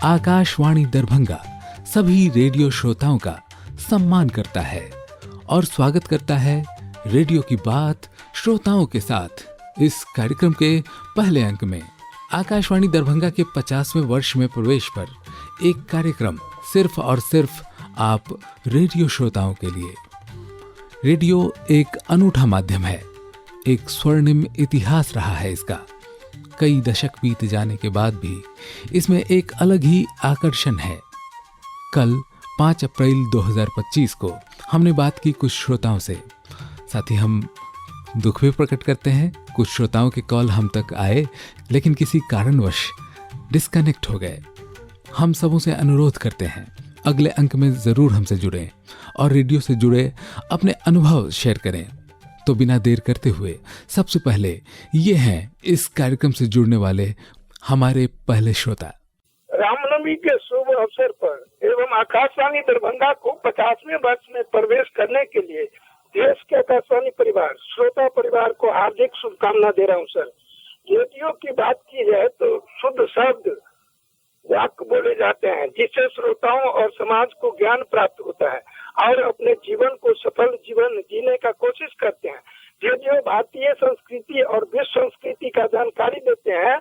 आकाशवाणी दरभंगा सभी रेडियो श्रोताओं का सम्मान करता है और स्वागत करता है रेडियो की बात श्रोताओं के साथ। इस कार्यक्रम के पहले अंक में आकाशवाणी दरभंगा के 50वें वर्ष में प्रवेश पर एक कार्यक्रम सिर्फ और सिर्फ आप रेडियो श्रोताओं के लिए। रेडियो एक अनूठा माध्यम है, एक स्वर्णिम इतिहास रहा है इसका। कई दशक बीत जाने के बाद भी इसमें एक अलग ही आकर्षण है। कल 5 अप्रैल 2025 को हमने बात की कुछ श्रोताओं से, साथ ही हम दुख भी प्रकट करते हैं कुछ श्रोताओं के कॉल हम तक आए लेकिन किसी कारणवश डिस्कनेक्ट हो गए। हम सबों से अनुरोध करते हैं अगले अंक में जरूर हमसे जुड़ें और रेडियो से जुड़े अपने अनुभव शेयर करें। तो बिना देर करते हुए सबसे पहले ये हैं इस कार्यक्रम से जुड़ने वाले हमारे पहले श्रोता। रामनवमी के शुभ अवसर पर एवं आकाशवाणी दरभंगा को 50वें वर्ष में प्रवेश करने के लिए देश के आकाशवाणी परिवार, श्रोता परिवार को हार्दिक शुभकामना दे रहा हूँ सर। रेडियो की बात की जाए तो शुद्ध शब्द वाक्य बोले जाते हैं जिससे श्रोताओं और समाज को ज्ञान प्राप्त होता है और अपने जीवन को सफल जीवन जीने का कोशिश करते हैं। रेडियो भारतीय संस्कृति और विश्व संस्कृति का जानकारी देते हैं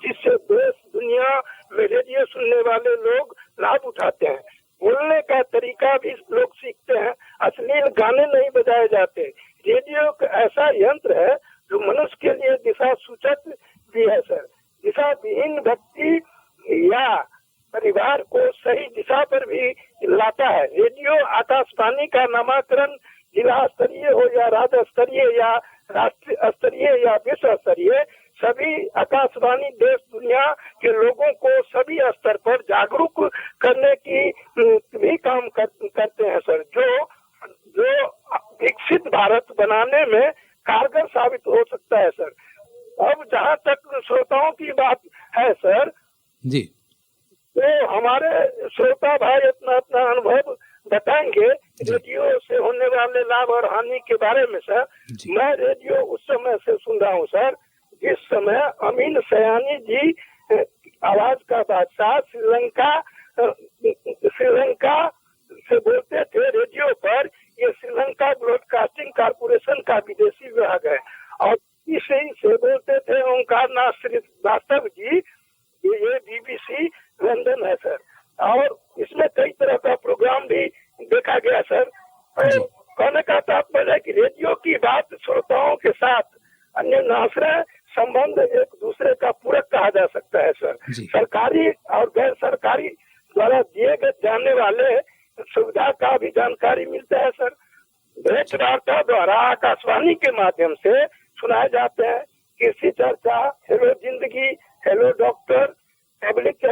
जिससे देश दुनिया में रेडियो सुनने वाले लोग लाभ उठाते हैं। बोलने का तरीका भी लोग सीखते हैं, अश्लील गाने नहीं बजाए जाते। रेडियो एक ऐसा यंत्र है जो मनुष्य के लिए दिशा सूचक भी है सर। दिशा विहीन व्यक्ति या परिवार को सही दिशा पर भी लाता है। रेडियो आकाशवाणी का नामकरण जिला स्तरीय हो या राज्य स्तरीय या राष्ट्रीय स्तरीय या विश्व स्तरीय, सभी आकाशवाणी देश दुनिया के लोगों को सभी स्तर पर जागरूक करने की भी काम करते हैं सर, जो विकसित भारत बनाने में कारगर साबित हो सकता है सर। अब जहाँ तक श्रोताओं की बात है सर जी, तो हमारे श्रोता भाई अपना अपना अनुभव बताएंगे रेडियो से होने वाले लाभ और हानि के बारे में सर। मैं रेडियो उस समय से सुन रहा हूँ सर जिस समय अमीन सयानी जी आवाज का बादशाह श्रीलंका से बोलते थे रेडियो पर। ये श्रीलंका ब्रॉडकास्टिंग कारपोरेशन का विदेशी विभाग है और इसे से बोलते थे ओंकार नाथ श्रीवास्तव जी। ये बीबीसी लंदन है सर और इसमें कई तरह का प्रोग्राम भी देखा गया सर। कहने का तात्पर्य है कि रेडियो की बात श्रोताओं के साथ अन्य नाश्रय संबंध एक दूसरे का पूरक कहा जा सकता है सर। सरकारी और गैर सरकारी द्वारा दिए गए जाने वाले सुविधा का भी जानकारी मिलता है सर। भेंट वार्ता द्वारा आकाशवाणी के माध्यम से सुनाए जाते हैं। कृषि चर्चा, हेलो जिंदगी, हेलो डॉक्टर, पब्लिक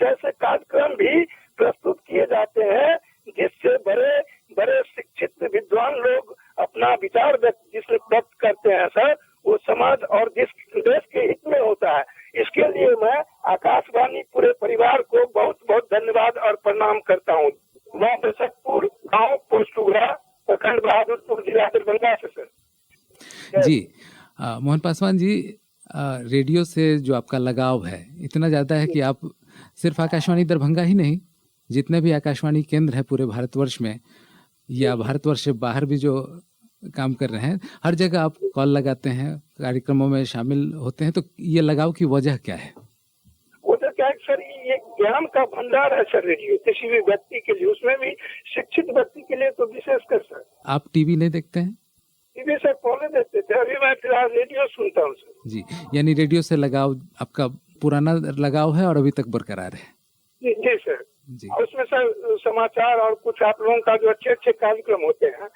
जैसे कार्यक्रम भी प्रस्तुत किए जाते हैं जिससे बड़े बड़े शिक्षित विद्वान लोग अपना विचार व्यक्त करते हैं सर। वो समाज और देश के हित में होता है। इसके लिए मैं आकाशवाणी पूरे परिवार को बहुत बहुत धन्यवाद और प्रणाम करता हूँ। मैं दशकपुर गाँव पोस्टुगरा प्रखंड बहादुरपुर जिला दरभंगा से सर। जी मोहन पासवान जी, रेडियो से जो आपका लगाव है इतना ज़्यादा है कि आप सिर्फ आकाशवाणी दरभंगा ही नहीं, जितने भी आकाशवाणी केंद्र है पूरे भारतवर्ष में या भारतवर्ष से बाहर भी जो काम कर रहे हैं, हर जगह आप कॉल लगाते हैं, कार्यक्रमों में शामिल होते हैं। तो ये लगाव की वजह क्या है? वजह क्या है सर, ये ज्ञान का भंडार है सर रेडियो किसी भी व्यक्ति के लिए, उसमें भी शिक्षित व्यक्ति के लिए तो विशेषकर सर। आप टीवी नहीं देखते हैं? टीवी से पहले देखते थे, अभी मैं फिलहाल रेडियो सुनता हूँ सर। जी, यानी रेडियो से लगाव आपका पुराना लगाव है और अभी तक बरकरार है? जी सर जी। और उसमें सर समाचार और कुछ आप लोगों का जो अच्छे अच्छे कार्यक्रम होते हैं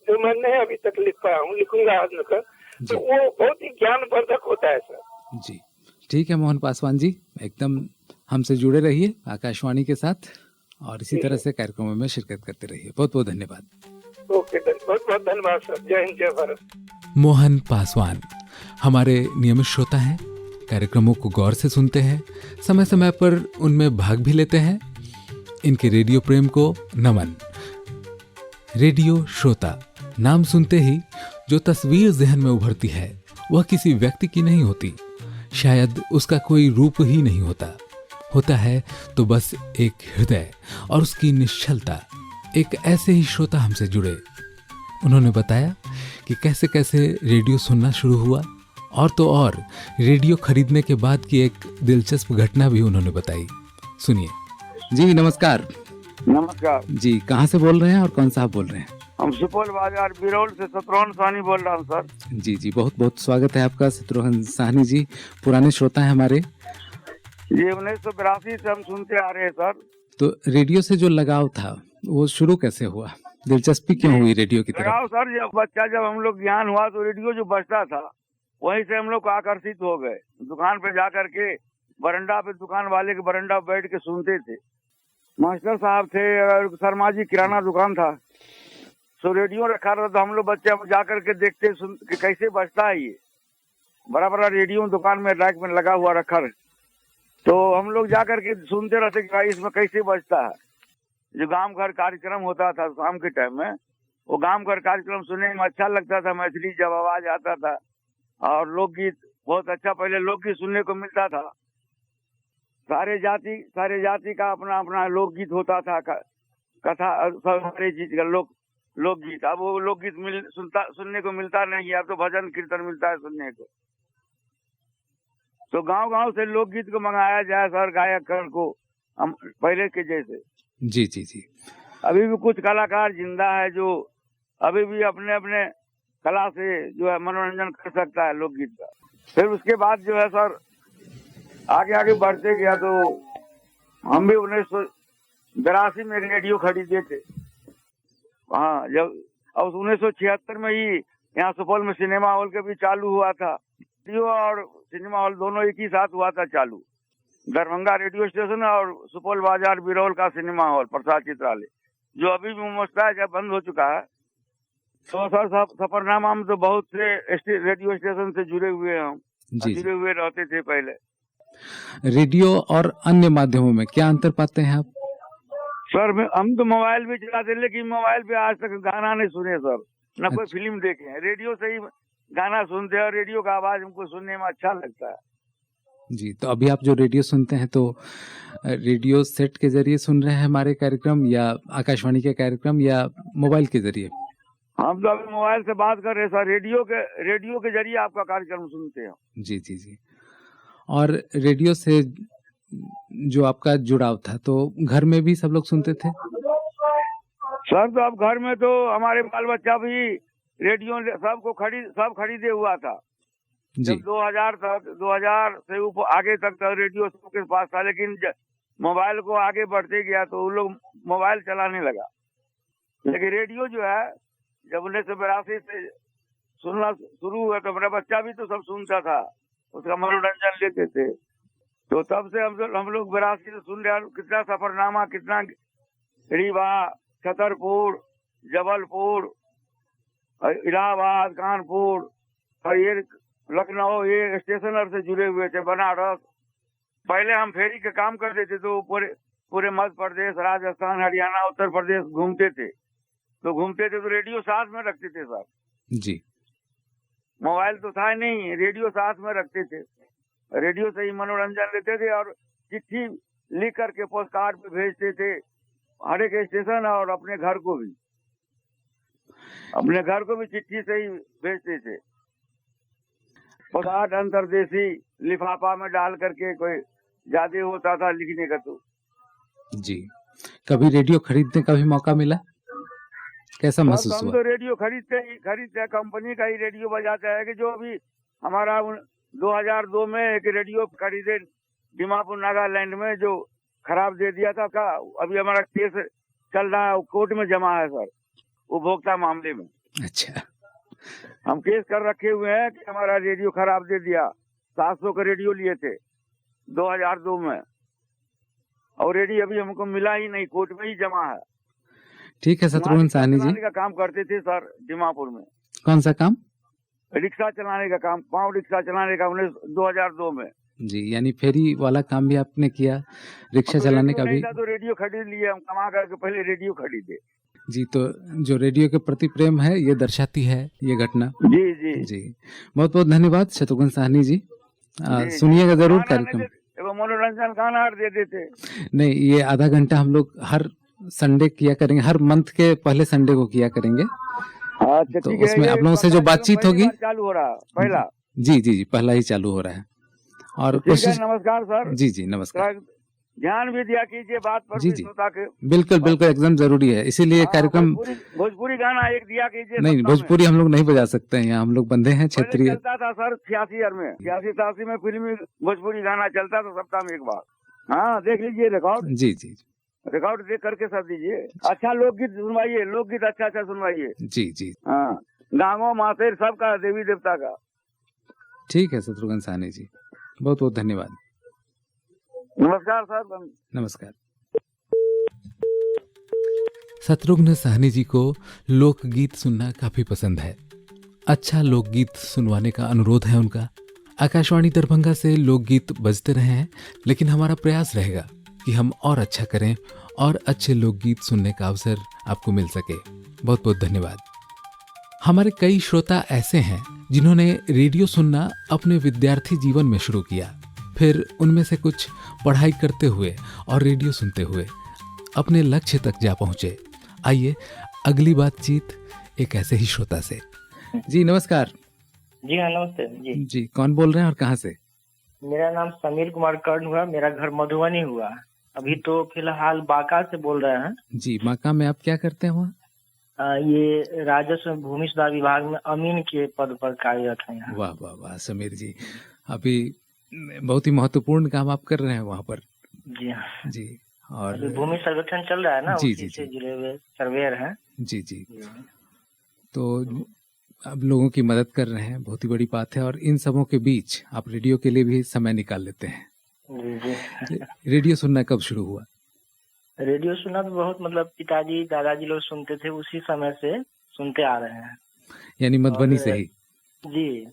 जो मैं नहीं अभी तक लिख पाया हूँ, लिखूंगा आज नकर, तो वो बहुत ही ज्ञानवर्धक होता है सर। जी ठीक है मोहन पासवान जी, एकदम हमसे जुड़े रहिए आकाशवाणी के साथ और इसी तरह से कार्यक्रमों में शिरकत करते रहिए। बहुत बहुत धन्यवाद। ओके, बहुत बहुत धन्यवाद सर। जय हिंद, जय भारत। मोहन पासवान हमारे नियमित श्रोता हैं, कार्यक्रमों को गौर से सुनते हैं, समय समय पर उनमें भाग भी लेते हैं। इनके रेडियो प्रेम को नमन। रेडियो श्रोता नाम सुनते ही जो तस्वीर जहन में उभरती है वह किसी व्यक्ति की नहीं होती, शायद उसका कोई रूप ही नहीं होता। होता है तो बस एक हृदय और उसकी निश्चलता। एक ऐसे ही श्रोता हमसे जुड़े, उन्होंने बताया कि कैसे कैसे रेडियो सुनना शुरू हुआ, और तो और रेडियो खरीदने के बाद की एक दिलचस्प घटना भी उन्होंने बताई। सुनिए। जी नमस्कार। नमस्कार जी, कहाँ से बोल रहे हैं और कौन साहब बोल रहे हैं? हम सुपौल बाजार बिरौल से शत्रुघ्न साहनी बोल रहा हूँ सर। जी जी, बहुत बहुत स्वागत है आपका शत्रुघ्न साहनी जी, पुराने श्रोता हैं हमारे। ये 1982 से हम सुनते आ रहे हैं सर। तो रेडियो से जो लगाव था वो शुरू कैसे हुआ? दिलचस्पी क्यों हुई रेडियो की तरफ? लगाओ सर, जब हम लोग ज्ञान हुआ तो रेडियो जो बजता था वहीं से हम लोग आकर्षित हो गए। दुकान पे जा करके बरंडा पे, दुकान वाले के बरंडा पे बैठ के सुनते थे। मास्टर साहब थे और शर्मा जी किराना दुकान था, तो रेडियो रखा रहता, तो हम लोग बच्चे जा करके देखते सुन कि कैसे बजता है। ये बड़ा बड़ा रेडियो दुकान में रैक में लगा हुआ रखा है, तो हम लोग जा करके सुनते रहते कि भाई इसमें कैसे बजता है। जो गांव घर कार्यक्रम होता था शाम के टाइम में, वो गांव घर कार्यक्रम सुनने में अच्छा लगता था। मैथिली जब आवाज आता था और लोकगीत बहुत अच्छा, पहले लोकगीत सुनने को मिलता था। सारे जाति का अपना अपना लोकगीत होता था, कथा, सारे चीज का लोकगीत। अब वो लोकगीत सुनने को मिलता नहीं है, अब तो भजन कीर्तन मिलता है सुनने को। तो गांव गांव से लोकगीत को मंगाया जाए सर, गायक को पहले के जैसे। जी जी जी। अभी भी कुछ कलाकार जिंदा है जो अभी भी अपने अपने कला से जो है मनोरंजन कर सकता है लोकगीत का। फिर उसके बाद जो है सर आगे आगे बढ़ते गया, तो हम भी 1982 में रेडियो खरीदे थे। हाँ, जब अब 1976 में ही यहाँ सुपौल में सिनेमा हॉल के भी चालू हुआ था। रेडियो और सिनेमा हॉल दोनों एक ही साथ हुआ था चालू। दरभंगा रेडियो स्टेशन और सुपौल बाजार बिरौल का सिनेमा हॉल प्रसाद चित्रालय, जो अभी भी मुफ्त है, जब बंद हो चुका है। तो सर सफरनामा में तो बहुत से रेडियो स्टेशन से जुड़े हुए हैं हम, जुड़े हुए रहते थे पहले। रेडियो और अन्य माध्यमों में क्या अंतर पाते हैं आप? सर हम तो मोबाइल भी चलाते, लेकिन मोबाइल पे आज तक गाना नहीं सुने सर, न कोई फिल्म देखे हैं। रेडियो से ही गाना सुनते हैं और रेडियो का आवाज हमको सुनने में अच्छा लगता है। जी, तो अभी आप जो रेडियो सुनते हैं तो रेडियो सेट के जरिए सुन रहे हैं हमारे कार्यक्रम, या आकाशवाणी के कार्यक्रम, या मोबाइल के जरिए? हम तो अभी मोबाइल से बात कर रहे हैं सर, रेडियो के जरिए आपका कार्यक्रम सुनते हैं। जी जी जी। और रेडियो से जो आपका जुड़ाव था, तो घर में भी सब लोग सुनते थे? सर तो अब घर में तो हमारे बाल बच्चा भी रेडियो सब खरीदे हुआ था। जब 2000 से ऊपर आगे तक रेडियो सबके पास था, लेकिन मोबाइल को आगे बढ़ते गया तो वो लोग मोबाइल चलाने लगा। लेकिन रेडियो जो है जब 1982 से सुनना शुरू हुआ, तो मेरा बच्चा भी तो सब सुनता था, उसका मनोरंजन लेते थे। तो तब से हम लोग 82 से सुन रहे हैं। कितना सफरनामा, कितना रीवा, छतरपुर, जबलपुर, इलाहाबाद, कानपुर और ये लखनऊ, ये स्टेशनर से जुड़े हुए थे। बनारस, पहले हम फेरी के काम करते थे, तो पूरे मध्य प्रदेश, राजस्थान, हरियाणा, उत्तर प्रदेश घूमते थे। तो रेडियो साथ में रखते थे सर जी। मोबाइल तो था नहीं, रेडियो साथ में रखते थे। रेडियो से ही मनोरंजन लेते थे और चिट्ठी लिख करके पोस्ट कार्ड पे भेजते थे हर एक स्टेशन, और अपने घर को भी चिट्ठी से ही भेजते थे। पोस्ट कार्ड अंतरदेशी लिफाफा में डाल करके, कोई ज्यादा होता था लिखने का। तो जी, कभी रेडियो खरीदने का भी मौका मिला? कैसा महसूस हुआ? हम तो रेडियो खरीदते कंपनी का ही रेडियो बजाते हैं। कि जो अभी हमारा 2002 में एक रेडियो खरीदे दीमापुर नागालैंड में, जो खराब दे दिया था का, अभी हमारा केस चल रहा है, कोर्ट में जमा है सर, उपभोक्ता मामले में। अच्छा, हम केस कर रखे हुए हैं कि हमारा रेडियो खराब दे दिया। 700 का रेडियो लिए थे 2002 में, और रेडियो अभी हमको मिला ही नहीं, कोर्ट में ही जमा है। ठीक है शत्रुघ्न साहनी जी, का काम करते थे सर दीमापुर में। कौन सा काम? रिक्शा चलाने का काम, पाँव रिक्शा चलाने का 2002 में। जी, यानी फेरी वाला काम भी आपने किया, रिक्शा चलाने का भी? तो रेडियो खरीद लिया हम, कमा करके पहले रेडियो खरीदे। जी, तो जो रेडियो के प्रति प्रेम है ये दर्शाती है ये घटना। जी जी जी, बहुत बहुत धन्यवाद शत्रुघ्न साहनी जी। सुनिएगा जरूर कार्यक्रम। एगो मनोरंजन गाना दे देते। नहीं, ये आधा घंटा हम लोग हर संडे किया करेंगे, हर मंथ के पहले संडे को किया करेंगे। अच्छा तो ठीक है, उसमें ये आप लोगों से जो बातचीत पहली होगी, बार चालू हो रहा पहला। जी जी जी, पहला ही चालू हो रहा है। और तो ठीक है, कोशिश, नमस्कार सर। जी जी नमस्कार। थोड़ा ध्यान भी दिया कीजिए बात पर जी भी जी, श्रोता के। बिल्कुल बिल्कुल, एकदम जरूरी है, इसीलिए हाँ, कार्यक्रम। भोजपुरी गाना एक दिया कीजिए नहीं, सप्ताह में। भोजपुरी हम लोग नहीं बजा सकते हैं यहाँ, हम लोग बंदे हैं पहले क्षेत्रीय। चलता था सर 86 में, 86 में फिल्मी भोजपुरी गाना चलता था सप्ताह में एक बार। हाँ, देख लीजिए रिकॉर्ड, जी जी रिकॉर्ड देख करके सब दीजिए। अच्छा लोकगीत सुनवाइए, लोकगीत अच्छा अच्छा सुनवाइए। जी जी, हाँ, गांगो मासेर सबका, देवी देवता का। ठीक है शत्रुघ्न साहनी जी, बहुत बहुत धन्यवाद। नमस्कार सर। नमस्कार। शत्रुघ्न साहनी जी को लोकगीत सुनना काफी पसंद है। अच्छा लोकगीत सुनवाने का अनुरोध है उनका। आकाशवाणी दरभंगा से लोकगीत बजते रहे हैं, लेकिन हमारा प्रयास रहेगा कि हम और अच्छा करें और अच्छे लोकगीत सुनने का अवसर आपको मिल सके। बहुत बहुत धन्यवाद। हमारे कई श्रोता ऐसे हैं जिन्होंने रेडियो सुनना अपने विद्यार्थी जीवन में शुरू किया, फिर उनमें से कुछ पढ़ाई करते हुए और रेडियो सुनते हुए अपने लक्ष्य तक जा पहुंचे। आइए अगली बातचीत एक ऐसे ही श्रोता से। जी नमस्कार। जी हाँ, नमस्ते जी। जी, कौन बोल रहे हैं और कहाँ से? मेरा नाम समीर कुमार कर्ण हुआ, मेरा घर मधुबनी हुआ। अभी तो फिलहाल बांका से बोल रहे हैं। जी, बांका में आप क्या करते हैं वहाँ? ये राजस्व भूमि सुधार विभाग में अमीन के पद पर कार्यरत है यहाँ। वाह वाह वाह समीर जी, अभी बहुत ही महत्वपूर्ण काम आप कर रहे हैं वहाँ पर। जी हाँ जी, और अभी भूमि सर्वेक्षण चल रहा है ना, जी, उसी जी, से जी। जुड़े हुए सर्वेयर हैं। जी जी, तो आप लोगों की मदद कर रहे हैं, बहुत ही बड़ी बात है। और इन सबों के बीच आप रेडियो के लिए भी समय निकाल लेते हैं। जी जी। रेडियो सुनना कब शुरू हुआ? रेडियो सुना तो बहुत, मतलब पिताजी दादाजी लोग सुनते थे, उसी समय से सुनते आ रहे हैं। यानी मधुबनी और से ही? जी,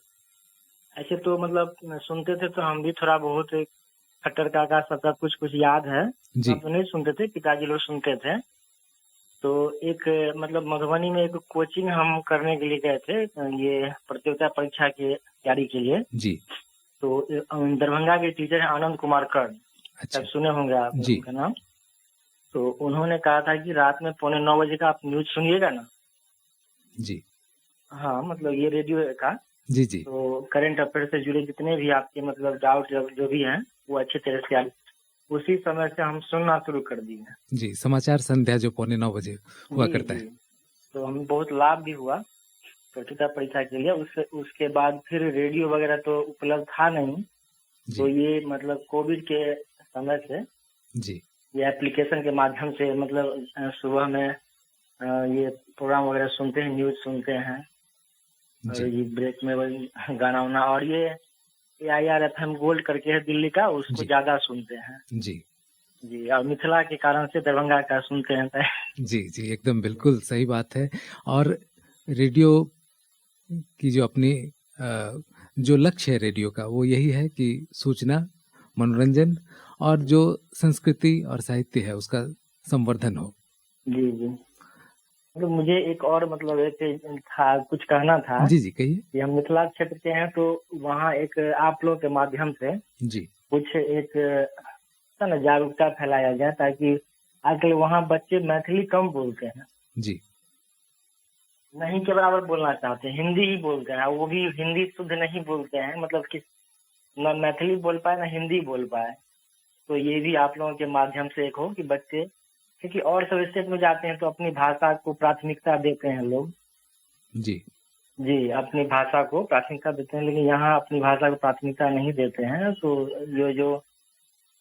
ऐसे तो मतलब सुनते थे तो हम भी थोड़ा बहुत खट्टर काका सबका कुछ कुछ याद है। जी। हम तो नहीं सुनते थे, पिताजी लोग सुनते थे। तो एक मतलब मधुबनी में एक कोचिंग हम करने के लिए गए थे, ये प्रतियोगिता परीक्षा की तैयारी के लिए। जी। तो दरभंगा के टीचर हैं आनंद कुमार कर्ण, अच्छा। सब सुने होंगे आप जी। उनका नाम। तो उन्होंने कहा था कि रात में 8:45 का आप न्यूज सुनिएगा ना। जी। हाँ, मतलब ये रेडियो का। जी जी। तो करंट अफेयर से जुड़े जितने भी आपके मतलब डाउट जो भी हैं वो अच्छे तरह से आए। उसी समय से हम सुनना शुरू कर दिए। जी, समाचार संध्या जो 8:45 हुआ जी, करता जी। है। तो हमें बहुत लाभ भी हुआ प्रतियोगिता परीक्षा के लिए। उसके बाद फिर रेडियो वगैरह तो उपलब्ध था नहीं। तो जी ये मतलब कोविड के समय से जी ये एप्लीकेशन के माध्यम से मतलब सुबह में ये प्रोग्राम वगैरह सुनते हैं, न्यूज सुनते हैं। और जी ये ब्रेक में वही गाना वाना, और ये AIR FM गोल्ड करके है दिल्ली का, उसको जी। ज्यादा सुनते हैं। जी जी, और मिथिला के कारण से दरभंगा का सुनते हैं। जी जी, एकदम बिल्कुल सही बात है। और रेडियो की जो अपनी जो लक्ष्य है रेडियो का, वो यही है कि सूचना, मनोरंजन और जो संस्कृति और साहित्य है उसका संवर्धन हो। जी जी। तो मुझे एक और मतलब एक था, कुछ कहना था। जी जी, कहिए। कि हम मिथिला क्षेत्र के हैं, तो वहाँ एक आप लोग के माध्यम से जी कुछ एक ना जागरूकता फैलाया जाए, ताकि आजकल वहाँ बच्चे मैथिली कम बोलते हैं, जी नहीं के बराबर बोलना चाहते हैं, हिंदी ही बोलते हैं। वो भी हिंदी शुद्ध नहीं बोलते हैं, मतलब कि न मैथिली बोल पाए ना हिंदी बोल पाए। तो ये भी आप लोगों के माध्यम से एक हो कि बच्चे, क्योंकि और सब स्टेट में जाते हैं तो अपनी भाषा को प्राथमिकता देते हैं लोग। जी जी, अपनी भाषा को प्राथमिकता देते हैं, लेकिन यहाँ अपनी भाषा को प्राथमिकता नहीं देते हैं। तो जो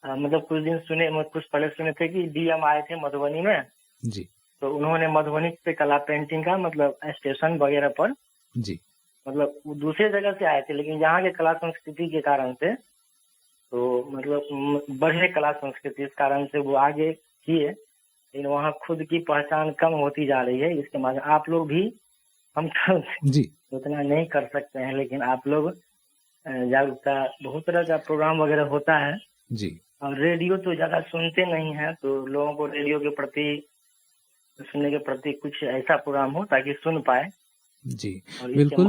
मतलब कुछ दिन कुछ पहले सुने थे कि DM आए थे मधुबनी में। जी तो उन्होंने मधुबनी पे कला पेंटिंग का मतलब स्टेशन वगैरह पर, जी मतलब वो दूसरे जगह से आए थे, लेकिन यहाँ के कला संस्कृति के कारण से, तो मतलब बढ़े कला संस्कृति, इस कारण से वो आगे किए। लेकिन वहाँ खुद की पहचान कम होती जा रही है। इसके माध्यम आप लोग भी, हम तो जी उतना नहीं कर सकते हैं, लेकिन आप लोग जागरूकता, बहुत तरह का प्रोग्राम वगैरह होता है। जी। और रेडियो तो ज्यादा सुनते नहीं है, तो लोगों को रेडियो के प्रति, सुनने के प्रति कुछ ऐसा प्रोग्राम हो ताकि सुन पाए। जी और बिल्कुल।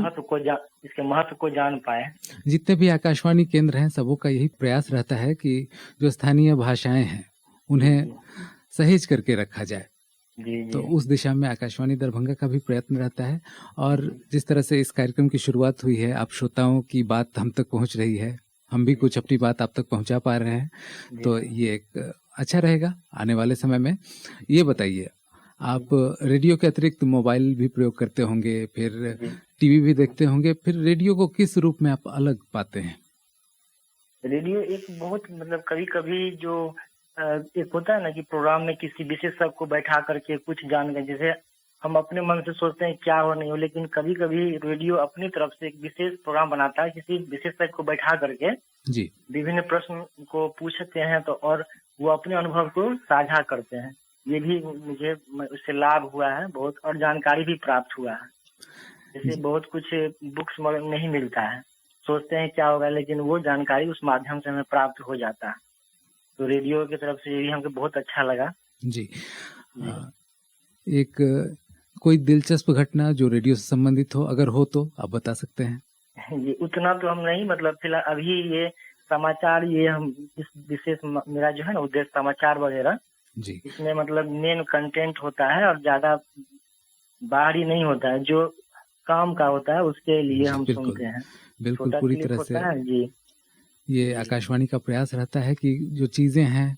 इसके महत्व को जान पाए। जितने भी आकाशवाणी केंद्र हैं सबों का यही प्रयास रहता है कि जो स्थानीय भाषाएं हैं उन्हें सहेज करके रखा जाए। जी तो जी उस दिशा में आकाशवाणी दरभंगा का भी प्रयत्न रहता है। और जिस तरह से इस कार्यक्रम की शुरुआत हुई है, आप श्रोताओं की बात हम तक पहुंच रही है, हम भी कुछ अपनी बात आप तक पहुंचा पा रहे हैं, तो ये एक अच्छा रहेगा आने वाले समय में। ये बताइए, आप रेडियो के अतिरिक्त मोबाइल भी प्रयोग करते होंगे, फिर टीवी भी देखते होंगे, फिर रेडियो को किस रूप में आप अलग पाते हैं? रेडियो एक बहुत मतलब कभी कभी जो एक होता है ना कि प्रोग्राम में किसी विशेषज्ञ को बैठा करके कुछ जान गए, जैसे हम अपने मन से सोचते हैं क्या हो नहीं हो, लेकिन कभी कभी रेडियो अपनी तरफ से एक विशेष प्रोग्राम बनाता है, किसी विशेषज्ञ को बैठा करके जी विभिन्न प्रश्न को पूछते हैं तो और वो अपने अनुभव को साझा करते हैं। ये भी मुझे उससे लाभ हुआ है बहुत, और जानकारी भी प्राप्त हुआ है। जैसे बहुत कुछ बुक्स में नहीं मिलता है, सोचते हैं क्या होगा, लेकिन वो जानकारी उस माध्यम से हमें प्राप्त हो जाता है। तो रेडियो की तरफ से ये भी हमको बहुत अच्छा लगा। जी एक कोई दिलचस्प घटना जो रेडियो से संबंधित हो, अगर हो तो आप बता सकते हैं। ये उतना तो हम नहीं, मतलब फिलहाल अभी ये समाचार, ये हम इस विशेष मेरा जो है ना उद्देश्य समाचार वगैरह जी, इसमें मतलब मेन कंटेंट होता है और ज्यादा बाहरी नहीं होता है, जो काम का होता है उसके लिए हम सुनते हैं। बिल्कुल पूरी तरह से जी, ये आकाशवाणी का प्रयास रहता है कि जो चीजें हैं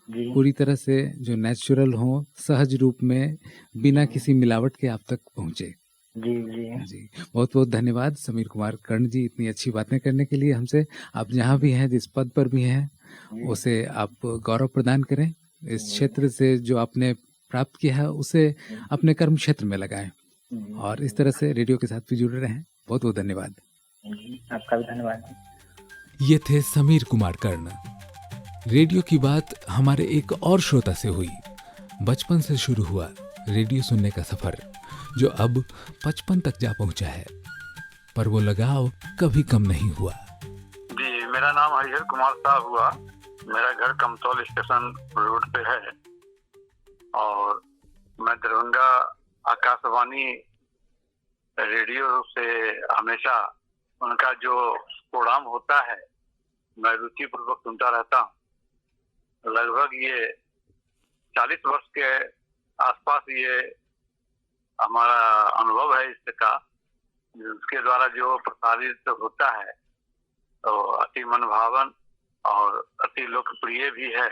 पूरी तरह से जो नेचुरल हो, सहज रूप में, बिना किसी मिलावट के आप तक पहुंचे। जी जी जी बहुत बहुत धन्यवाद समीर कुमार कर्ण जी, इतनी अच्छी बातें करने के लिए हमसे। आप जहाँ भी हैं, जिस पद पर भी हैं, उसे आप गौरव प्रदान करें। इस क्षेत्र से जो आपने प्राप्त किया है उसे अपने कर्म क्षेत्र में लगाएं, और इस तरह से रेडियो के साथ भी जुड़े रहें। बहुत बहुत धन्यवाद। आपका भी धन्यवाद। ये थे समीर कुमार कर्ण। रेडियो की बात हमारे एक और श्रोता से हुई। बचपन से शुरू हुआ रेडियो सुनने का सफर, जो अब 55 तक जा पहुंचा है, पर वो लगाव कभी कम नहीं हुआ। जी, मेरा नाम हरिहर कुमार साहब हुआ। मेरा घर कमतौल स्टेशन रोड पे है और मैं दरभंगा आकाशवाणी रेडियो से हमेशा उनका जो प्रोग्राम होता है मैं रुचि पूर्वक सुनता रहता हूँ। लगभग ये 40 वर्ष के आसपास ये हमारा अनुभव है इसका, जिसके द्वारा जो प्रसारित होता है तो अति मनभावन और अति लोकप्रिय भी है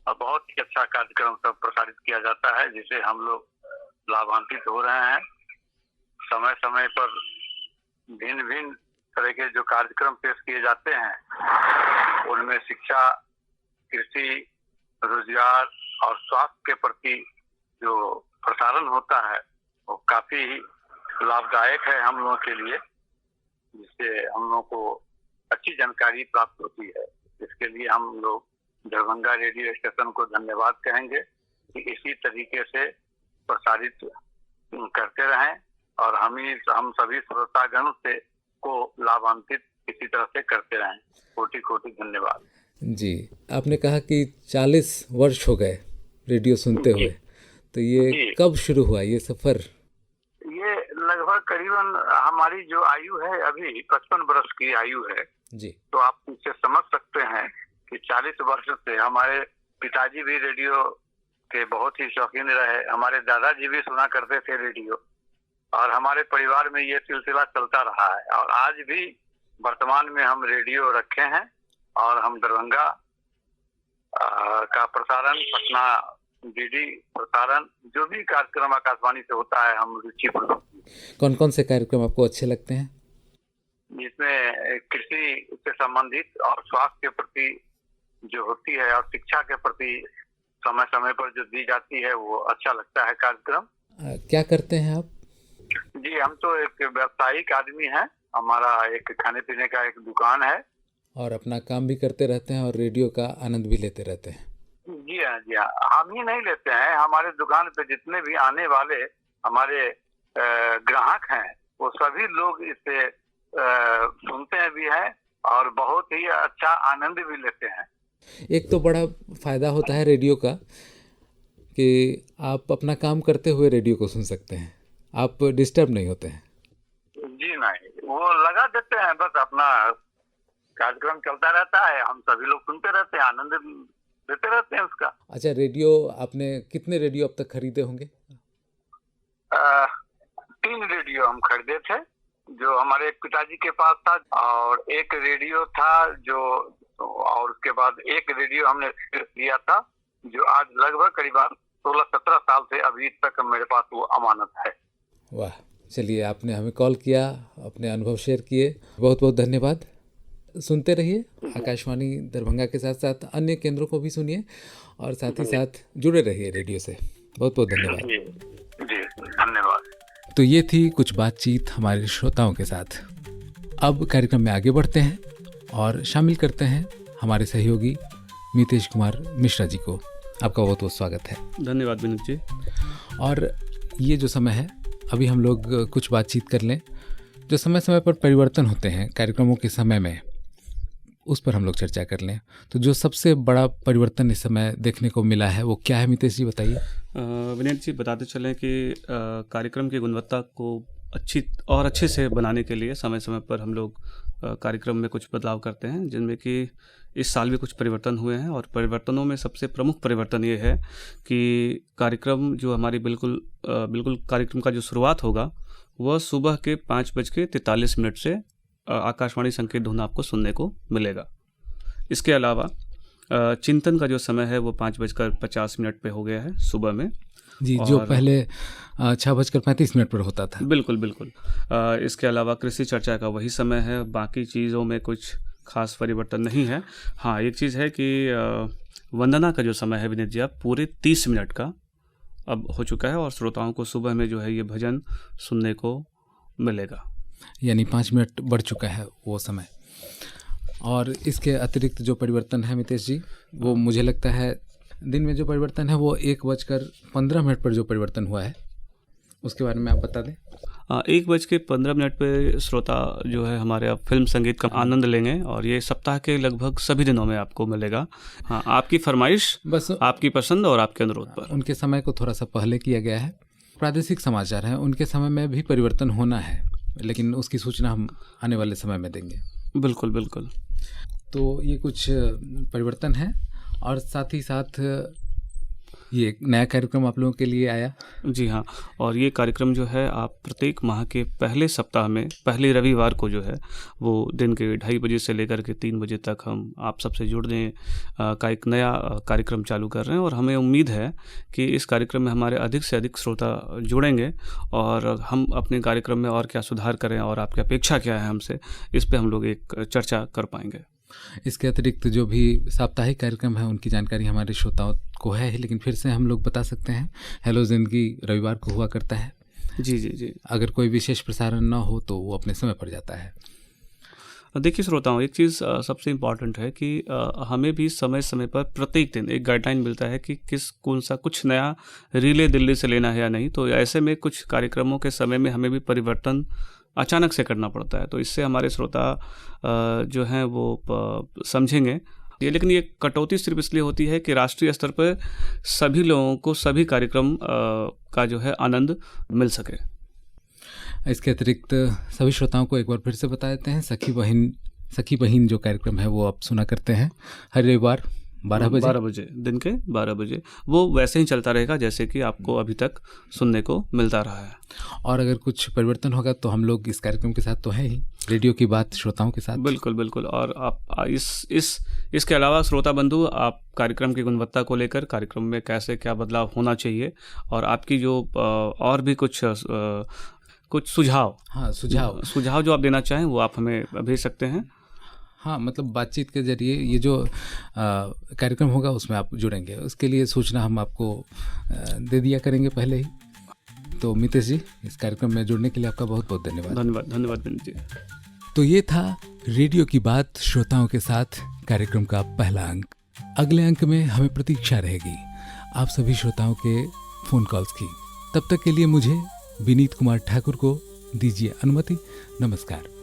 और बहुत ही अच्छा कार्यक्रम सब प्रसारित किया जाता है, जिसे हम लोग लाभान्वित हो रहे हैं। समय समय पर भिन्न भिन्न तरह के जो कार्यक्रम पेश किए जाते हैं उनमें शिक्षा, कृषि, रोजगार और स्वास्थ्य के प्रति जो प्रसारण होता है वो काफी लाभदायक है हम लोगों के लिए, जिससे हम लोगों को अच्छी जानकारी प्राप्त होती है। इसके लिए हम लोग दरभंगा रेडियो स्टेशन को धन्यवाद कहेंगे कि इसी तरीके से प्रसारित करते रहें और हम सभी श्रोतागण से को लाभान्वित इसी तरह से करते रहें। कोटि कोटि धन्यवाद। जी, आपने कहा कि 40 वर्ष हो गए रेडियो सुनते हुए, तो ये कब शुरू हुआ ये सफर? ये लगभग करीबन हमारी जो आयु है अभी 55 वर्ष की आयु है जी, तो आप इससे समझ सकते हैं कि 40 वर्ष से हमारे पिताजी भी रेडियो के बहुत ही शौकीन रहे, हमारे दादाजी भी सुना करते थे रेडियो, और हमारे परिवार में ये सिलसिला चलता रहा है। और आज भी वर्तमान में हम रेडियो रखे हैं और हम दरभंगा का प्रसारण, पटना डीडी प्रसारण, जो भी कार्यक्रम आकाशवाणी से होता है हम रुचि पूर्वक। कौन कौन से कार्यक्रम आपको अच्छे लगते हैं? जिसमें कृषि से संबंधित और स्वास्थ्य के प्रति जो होती है और शिक्षा के प्रति समय समय पर जो दी जाती है वो अच्छा लगता है कार्यक्रम। क्या करते हैं आप? जी, हम तो एक व्यावसायिक आदमी हैं, हमारा एक खाने पीने का एक दुकान है और अपना काम भी करते रहते हैं और रेडियो का आनंद भी लेते रहते हैं। जी हाँ, जी हाँ। हम ही नहीं लेते हैं, हमारे दुकान पे जितने भी आने वाले हमारे ग्राहक हैं वो सभी लोग इसे सुनते भी हैं और बहुत ही अच्छा आनंद भी लेते हैं। एक तो बड़ा फायदा होता है रेडियो का कि आप अपना काम करते हुए रेडियो को सुन सकते हैं, आप डिस्टर्ब नहीं होते हैं। वो लगा देते हैं, बस अपना कार्यक्रम चलता रहता है, हम सभी लोग सुनते रहते हैं, आनंद देते रहते हैं उसका। अच्छा, रेडियो आपने कितने रेडियो अब तक खरीदे होंगे? 3 रेडियो हम खरीदे थे, जो हमारे पिताजी के पास था, और एक रेडियो था जो, और उसके बाद एक रेडियो हमने लिया था जो आज लगभग करीबन 16-17 साल से अभी तक मेरे पास वो अमानत है। वाह, चलिए आपने हमें कॉल किया, अपने अनुभव शेयर किए, बहुत बहुत धन्यवाद। सुनते रहिए आकाशवाणी दरभंगा के साथ साथ अन्य केंद्रों को भी सुनिए और साथ ही साथ जुड़े रहिए रेडियो से। बहुत बहुत धन्यवाद। जी धन्यवाद। तो ये थी कुछ बातचीत हमारे श्रोताओं के साथ। अब कार्यक्रम में आगे बढ़ते हैं और शामिल करते हैं हमारे सहयोगी मितेश कुमार मिश्रा जी को। आपका बहुत बहुत स्वागत है। धन्यवाद विनीत जी। और ये जो समय है, अभी हम लोग कुछ बातचीत कर लें। जो समय समय पर परिवर्तन होते हैं कार्यक्रमों के समय में, उस पर हम लोग चर्चा कर लें। तो जो सबसे बड़ा परिवर्तन इस समय देखने को मिला है वो क्या है, मितेश जी बताइए। विनीत जी, बताते चलें कि कार्यक्रम की गुणवत्ता को अच्छे से बनाने के लिए समय समय पर हम लोग कार्यक्रम में कुछ बदलाव करते हैं, जिनमें कि इस साल भी कुछ परिवर्तन हुए हैं। और परिवर्तनों में सबसे प्रमुख परिवर्तन ये है कि कार्यक्रम जो हमारी बिल्कुल कार्यक्रम का जो शुरुआत होगा वह सुबह के 5:43 से आकाशवाणी संकेत धुन आपको सुनने को मिलेगा। इसके अलावा चिंतन का जो समय है वो 5:50 पे हो गया है सुबह में जी, जो पहले 6:35 पर होता था। बिल्कुल बिल्कुल। इसके अलावा कृषि चर्चा का वही समय है, बाकी चीज़ों में कुछ खास परिवर्तन नहीं है। हाँ, एक चीज़ है कि वंदना का जो समय है विनीत जी, अब पूरे 30 मिनट का अब हो चुका है और श्रोताओं को सुबह में जो है ये भजन सुनने को मिलेगा, यानी 5 मिनट बढ़ चुका है वो समय। और इसके अतिरिक्त जो परिवर्तन है मितेश जी, वो मुझे लगता है दिन में जो परिवर्तन है वो 1:15 पर जो परिवर्तन हुआ है उसके बारे में आप बता दें। 1:15 पे श्रोता जो है हमारे अब फिल्म संगीत का आनंद लेंगे और ये सप्ताह के लगभग सभी दिनों में आपको मिलेगा। हाँ, आपकी फरमाइश, बस आपकी पसंद और आपके अनुरोध पर। उनके समय को थोड़ा सा पहले किया गया है। प्रादेशिक समाचार हैं, उनके समय में भी परिवर्तन होना है, लेकिन उसकी सूचना हम आने वाले समय में देंगे। बिल्कुल बिल्कुल। तो ये कुछ परिवर्तन है और साथ ही साथ ये एक नया कार्यक्रम आप लोगों के लिए आया। जी हाँ, और ये कार्यक्रम जो है आप प्रत्येक माह के पहले सप्ताह में पहले रविवार को जो है वो दिन के 2:30 बजे से लेकर के 3 बजे तक हम आप सबसे जुड़ने का एक नया कार्यक्रम चालू कर रहे हैं। और हमें उम्मीद है कि इस कार्यक्रम में हमारे अधिक से अधिक श्रोता जुड़ेंगे और हम अपने कार्यक्रम में और क्या सुधार करें और आपकी अपेक्षा क्या है हमसे, इस पर हम लोग एक चर्चा कर पाएंगे। इसके अतिरिक्त जो भी साप्ताहिक कार्यक्रम है उनकी जानकारी हमारे श्रोताओं को है, लेकिन फिर से हम लोग बता सकते हैं। हेलो जिंदगी रविवार को हुआ करता है। जी जी जी। अगर कोई विशेष प्रसारण ना हो तो वो अपने समय पर जाता है। देखिए श्रोताओं, एक चीज़ सबसे इम्पॉर्टेंट है कि हमें भी समय समय पर प्रत्येक दिन एक गाइडलाइन मिलता है कि कौन सा कुछ नया रिले दिल्ली से लेना है या नहीं। तो ऐसे में कुछ कार्यक्रमों के समय में हमें भी परिवर्तन अचानक से करना पड़ता है, तो इससे हमारे श्रोता जो हैं वो समझेंगे ये। लेकिन ये कटौती सिर्फ इसलिए होती है कि राष्ट्रीय स्तर पर सभी लोगों को सभी कार्यक्रम का जो है आनंद मिल सके। इसके अतिरिक्त सभी श्रोताओं को एक बार फिर से बता देते हैं, सखी बहिन जो कार्यक्रम है वो आप सुना करते हैं हर रविवार 12 बजे, दिन के 12 बजे। वो वैसे ही चलता रहेगा जैसे कि आपको अभी तक सुनने को मिलता रहा है। और अगर कुछ परिवर्तन होगा तो हम लोग इस कार्यक्रम के साथ तो हैं ही, रेडियो की बात श्रोताओं के साथ। बिल्कुल बिल्कुल। और आप इसके अलावा श्रोता बंधु, आप कार्यक्रम की गुणवत्ता को लेकर कार्यक्रम में कैसे क्या बदलाव होना चाहिए और आपकी जो और भी कुछ सुझाव जो आप देना चाहें वो आप हमें भेज सकते हैं। हाँ, मतलब बातचीत के जरिए ये जो कार्यक्रम होगा उसमें आप जुड़ेंगे, उसके लिए सूचना हम आपको दे दिया करेंगे पहले ही। तो मितेश जी, इस कार्यक्रम में जुड़ने के लिए आपका बहुत बहुत धन्यवाद। धन्यवाद विनीत जी। तो ये था रेडियो की बात श्रोताओं के साथ कार्यक्रम का पहला अंक। अगले अंक में हमें प्रतीक्षा रहेगी आप सभी श्रोताओं के फोन कॉल्स की। तब तक के लिए मुझे विनीत कुमार ठाकुर को दीजिए अनुमति। नमस्कार।